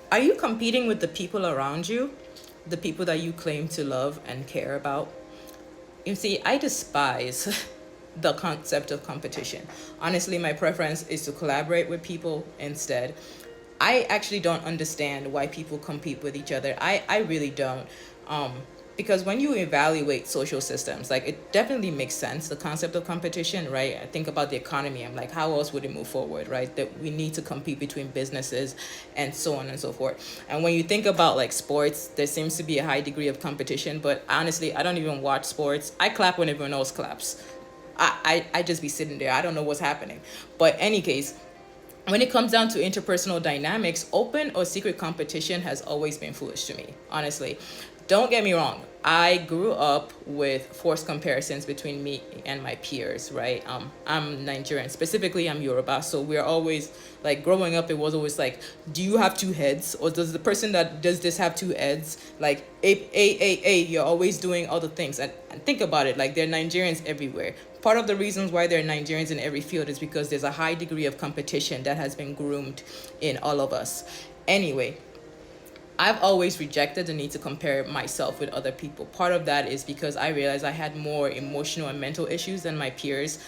Are you competing with the people around you, the people that you claim to love and care about? You see, I despise the concept of competition. Honestly, my preference is to collaborate with people instead. I actually don't understand why people compete with each other. I really don't. Um, because when you evaluate social systems, like it definitely makes sense, the concept of competition, right? I think about the economy. I'm like, how else would it move forward, right? That we need to compete between businesses and so on and so forth. And when you think about like sports, there seems to be a high degree of competition. But honestly, I don't even watch sports. I clap when everyone else claps. I just be sitting there. I don't know what's happening. But any case, when it comes down to interpersonal dynamics, open or secret competition has always been foolish to me, honestly. Don't get me wrong. I grew up with forced comparisons between me and my peers, right? I'm Nigerian. Specifically, I'm Yoruba. So we're always like growing up, it was always like, do you have two heads? Or does the person that does this have two heads? Like, you're always doing other things. And think about it, like, there are Nigerians everywhere. Part of the reasons why there are Nigerians in every field is because there's a high degree of competition that has been groomed in all of us. Anyway, I've always rejected the need to compare myself with other people. Part of that is because I realized I had more emotional and mental issues than my peers.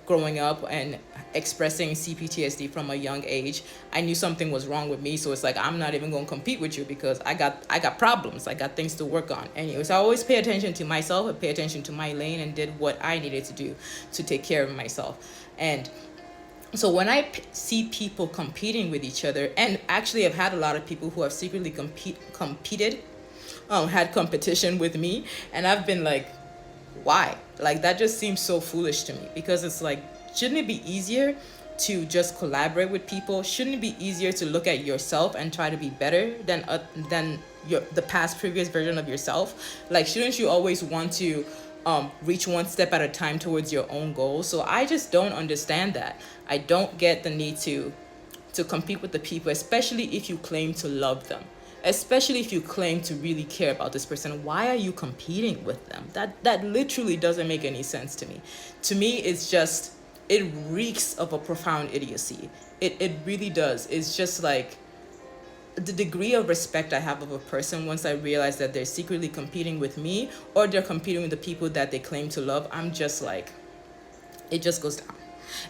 Growing up and expressing CPTSD from a young age, I knew something was wrong with me. So it's like, I'm not even going to compete with you because I got problems. I got things to work on. Anyway, so I always pay attention to myself. I pay attention to my lane and did what I needed to do to take care of myself. And so when I see people competing with each other, and actually I've had a lot of people who have secretly competed, had competition with me, and I've been like, why? Like, that just seems so foolish to me, because it's like, shouldn't it be easier to just collaborate with people? Shouldn't it be easier to look at yourself and try to be better than the past previous version of yourself? Like, shouldn't you always want to reach one step at a time towards your own goals? So I just don't understand that. I don't get the need to compete with the people, especially if you claim to love them, especially if you claim to really care about this person. Why are you competing with them? That literally doesn't make any sense to me. To me, it's just, it reeks of a profound idiocy. It really does. It's just like, the degree of respect I have of a person once I realize that they're secretly competing with me, or they're competing with the people that they claim to love, I'm just like, it just goes down.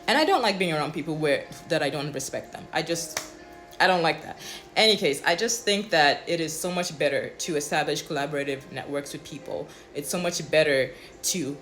And I don't like being around people where that I don't respect them. I don't like that. Any case, I just think that it is so much better to establish collaborative networks with people. It's so much better to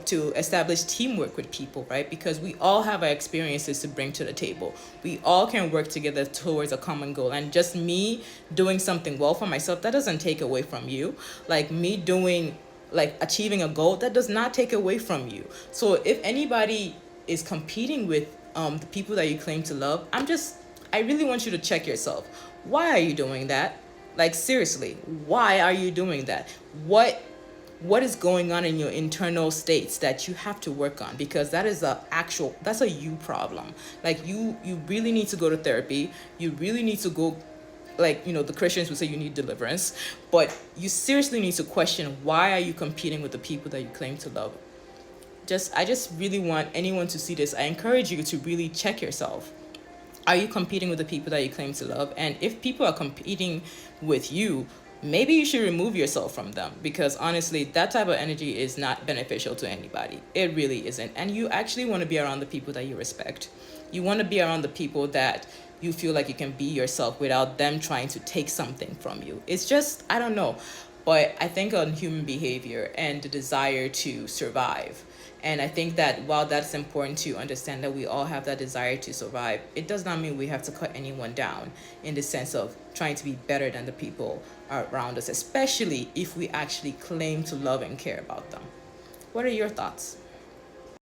to establish teamwork with people, right? Because we all have our experiences to bring to the table. We all can work together towards a common goal. And just me doing something well for myself, that doesn't take away from you. Like, me doing, like, achieving a goal, that does not take away from you. So if anybody is competing with the people that you claim to love, I really want you to check yourself. Why are you doing that? Like, seriously, why are you doing that? What is going on in your internal states that you have to work on? Because that's a you problem. Like, you really need to go to therapy. You really need to go, like, the Christians would say you need deliverance, but you seriously need to question, why are you competing with the people that you claim to love? I just really want anyone to see this. I encourage you to really check yourself. Are you competing with the people that you claim to love? And if people are competing with you, maybe you should remove yourself from them, because honestly, that type of energy is not beneficial to anybody. It really isn't. And you actually want to be around the people that you respect. You want to be around the people that you feel like you can be yourself without them trying to take something from you. It's just, I don't know. But I think on human behavior and the desire to survive. And I think that while that's important to understand that we all have that desire to survive, it does not mean we have to cut anyone down in the sense of trying to be better than the people around us, especially if we actually claim to love and care about them. What are your thoughts?